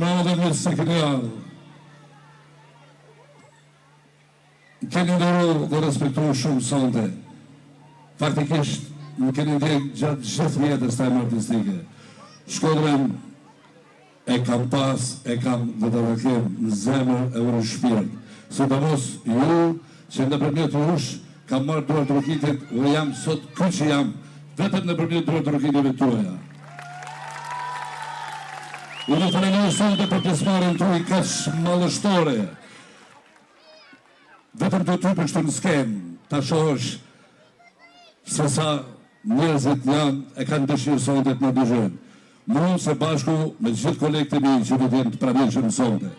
mama dhe mirë se këni ardhë. Keni ndërru dhe respektu shumë sonte. Faktikisht, më keni ndjekë gjatë gjithë vjetës tajmë artistike. Shkodrën e kam pas, e kam dhe të vëkem në zemër e vërë shpirt. Së të mos ju, që në përmjet ush, kam marrë duar të rëkitit dhe jam sot këtë që jam, vetëm në përmjet duar të rëkitive tuaja. Unë të falenoj sonte për pjesëmarrjen tuaj kaq mallështore. Vetëm të ty për shtu në skenë, ta shohësh se sa njerëzit janë e kanë dëshirë sonte të në dëgjojnë. Mu se bashku me gjithë kolegët e mi që të jenë të pranishëm sonte.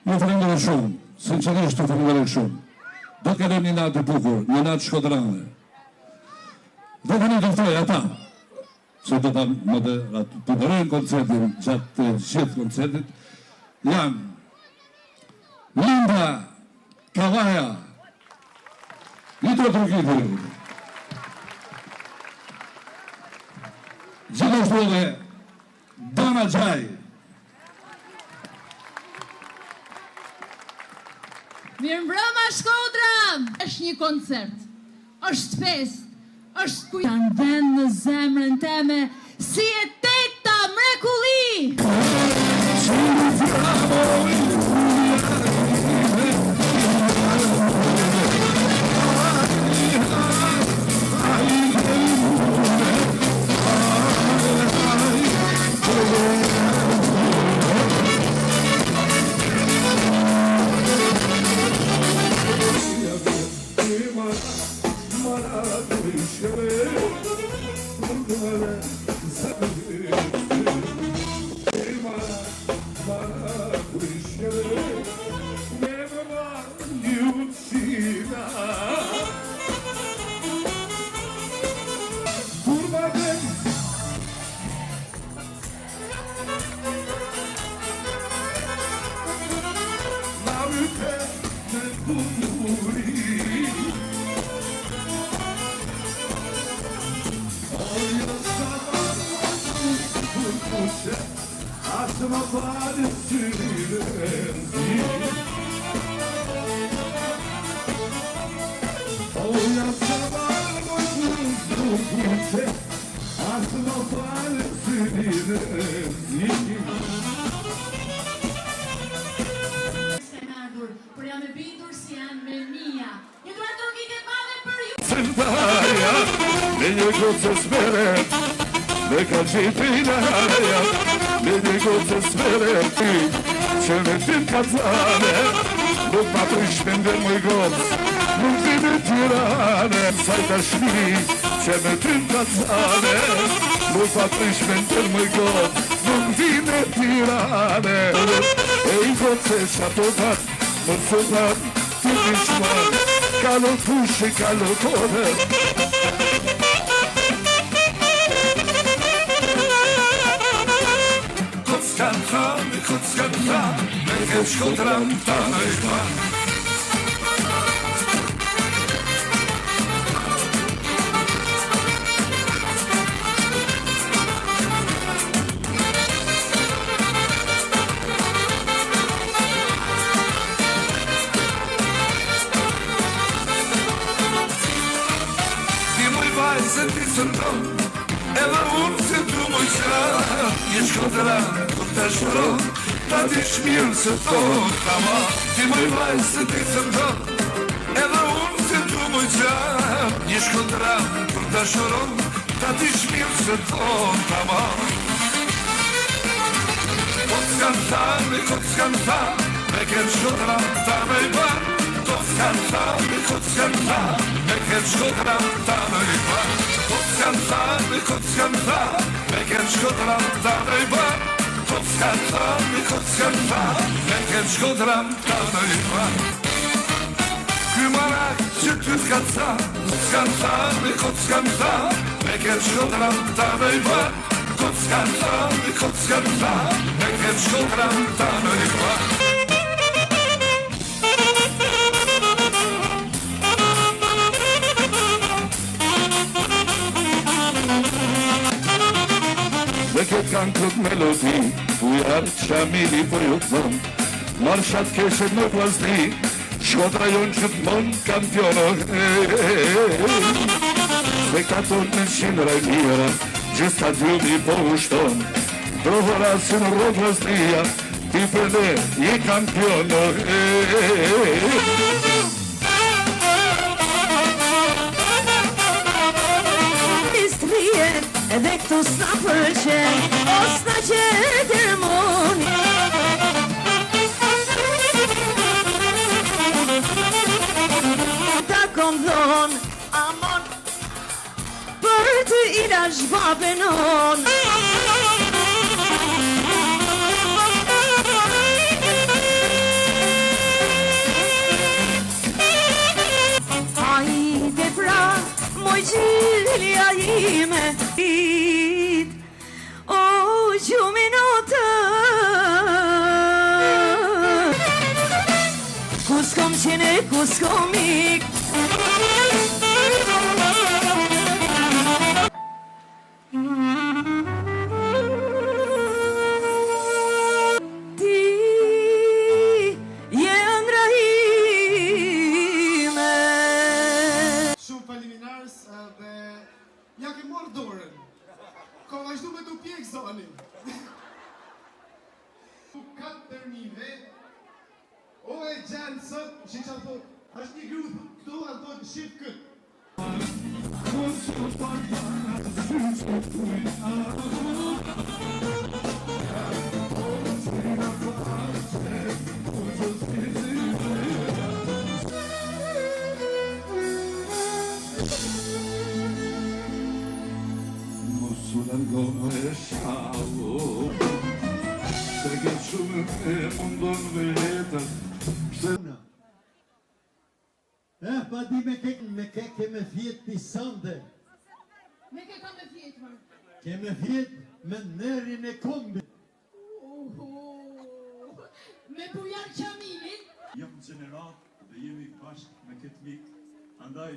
Ju falenderoj shumë, sinqerisht ju falenderoj shumë. Do të kalojmë një natë të bukur, një natë shkodrane. Do të të ftoj ata, se do të moderojnë koncertin gjatë të gjithë koncertit, janë Linda Kavaja, një të rëkitë, gjithashtu edhe Dana Gjaj. Mirëmbrëma Shkodra! Është një koncert, është fest, është ku janë vend në zemrën teme, si e teta mrekulli! Por jam e bindur si janë me mia. Një duar të rëkitë madhe për ju. Sentaja, me një gotë smere, me ka gjipinaja, me një gotë smere, që me tim ka zane, nuk pa të ishmender mëj gotë, nuk di me tirane, sajta shmi, që me tim ka zane, nuk pa të ishmender mëj gotë, nuk di me tirane, e i gotë se shatotat, më sotat, të ishman, kalo pushi, kalo kore. Kockanka, me ke Shkodran ta në i pa. Edhe unë se të moj qarë, një Shkodra kur të shëron, ta di shmirë se tonë, tama, ti moj vajzë se ti të ndonë. Edhe unë se të moj qarë, një Shkodra kur të shëron, ta di shmirë se tonë, tama. Kockanta, me ke Shkodra ta me i banë, Kockanta, me ke Shkodra ta me i banë. Kockanta, me ke Shkodra ta me i banë. Kockanta, me ke Shkodra ta me i banë. Ky marak që ty t'kaca, Kockanta, me ke Shkodra ta me i banë. Kockanta, me ke Shkodra ta me i banë. këtë kanë këtë melodi, ujarë Qamili po ju të dhëmë, marshat keshe në vazdi, Shkodra jonë që të mënë kampionë, spektator në qindra e mira, gjithë stadiumi po ushtonë, Prohora së në rrët vazdia, ti për ne je kampionë. Istrien edhe këtu s'na përqen, o s'na qeter moni. Ta kom dhon, amon, për të ila shbabenon. Hajde pra, moj gjilja ime, o gjuminotë. Ku s'kom qene, ku s'kom ik. Ti je ëndra ime. Shumë faleminars dhe ja ke marrë dorën. Ka vazhdu me t'u pjek zonin. 4 termine. O e gjanë sot, që që thot, është një grup këtu, anë thot, shqip këtë. Mosulan gomë e shalu, se ke shumë e mundon vetën, Pa di me keke me fjet pisante, Me ke ka me fjetë, mërë. ke me fjet me nerin e kombi. Me bujar Qamilit. Jam gjenerat dhe jemi bashkë me këtë mik, andaj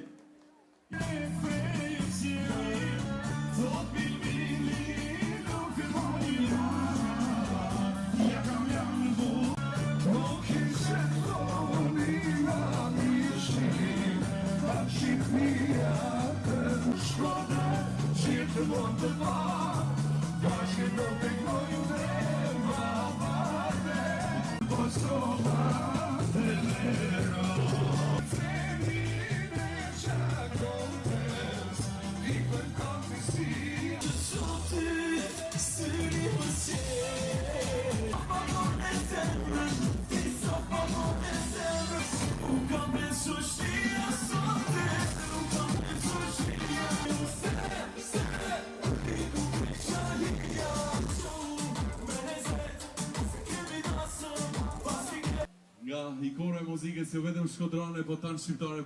nga ikona e muzikës jo vetëm shkodrane, po tanë shqiptare.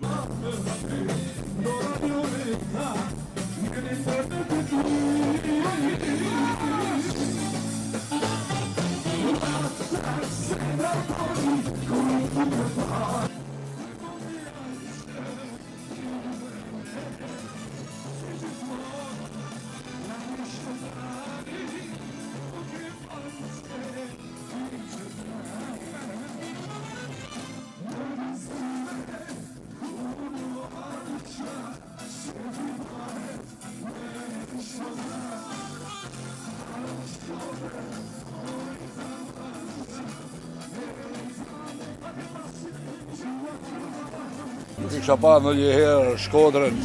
Kisha pa në një herë Shkodrën,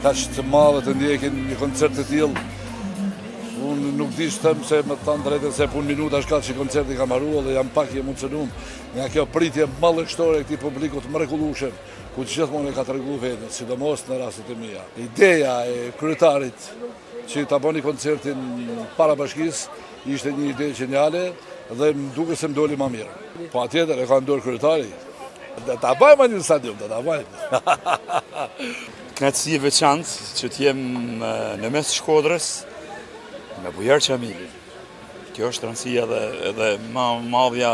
ka që të madhe të ndjekin një koncert të tillë. Unë nuk di shtëm se me të tanë drejtën se pun minuta shka që koncerti ka marrua dhe jam pak i mundësënum nga kjo pritje mallëkështore e këtij publikut mrekullueshëm, ku gjithmonë e ka tregu veten, sidomos në rastet e mia. Ideja e kryetarit që ta bëni koncertin para bashkisë ishte një ide geniale dhe më duket se më doli më mirë. Po atjetër e ka në dorë kryetari. Dhe ta bëjmë një stadium, dhe ta bëjmë. Knatësi e veçantë që t'jem në mes Shkodrës me Bujar Qamili. Kjo është rëndësia dhe madhja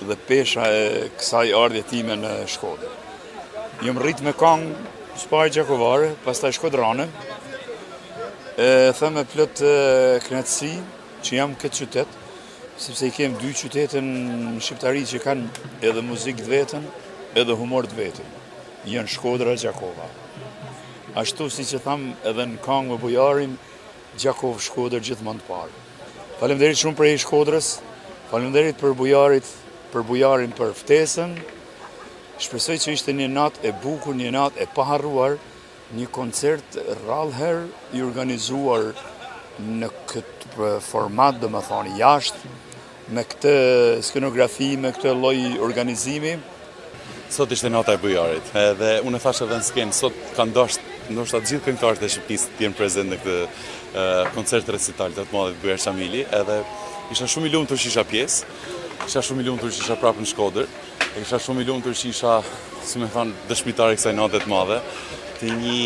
dhe pesha e kësaj ardhje time në Shkodrë. Jëm rrit me kangë Spaj Gjakovare, pastaj Shkodrane, Them me plot kënaqësi që jam këtë qytet, sepse i kem dy qytetën në shqiptari që kanë edhe muzikë të vetën, edhe humor të vetën. Janë Shkodra e Gjakova. Ashtu si që tham edhe në këngë me bujarin, Gjakov Shkodër gjithmonë të parë. Faleminderit shumë për Shkodrës, faleminderit për bujarin për ftesën. Shpresoj që ishte një natë e bukur, një natë e paharruar, një koncert rrallëherë i organizuar në këtë format, dhe më thoni jashtë, me këtë skenografi, me këtë lloj organizimi. Sot ishte nata e bujarit, dhe unë e thash edhe në skenë, sot ka ndoshta gjithë këngëtarët e Shqipërisë të jenë prezent në këtë koncert recital të madh të Bujar Xhamili, edhe isha shumë i lumtur që isha pjesë, isha shumë i lumtur që isha prapë në Shkodër, e isha shumë i lumtur që isha, si më thon, dëshmitar i kësaj nate të madhe, të një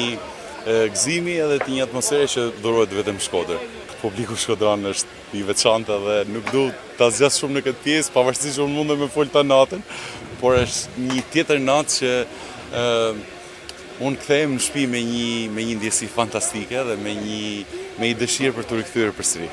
gëzimi edhe të një atmosfere që dhurohet vetëm në Shkodër. Publiku shkodran është i veçantë dhe nuk du ta zgjas shumë në këtë pjesë, pavarësisht që unë mundem me fol ta natën, por është një tjetër natë që unë kthehem në shtëpi me një ndjesi fantastike dhe me një dëshirë për të rikthyer përsëri.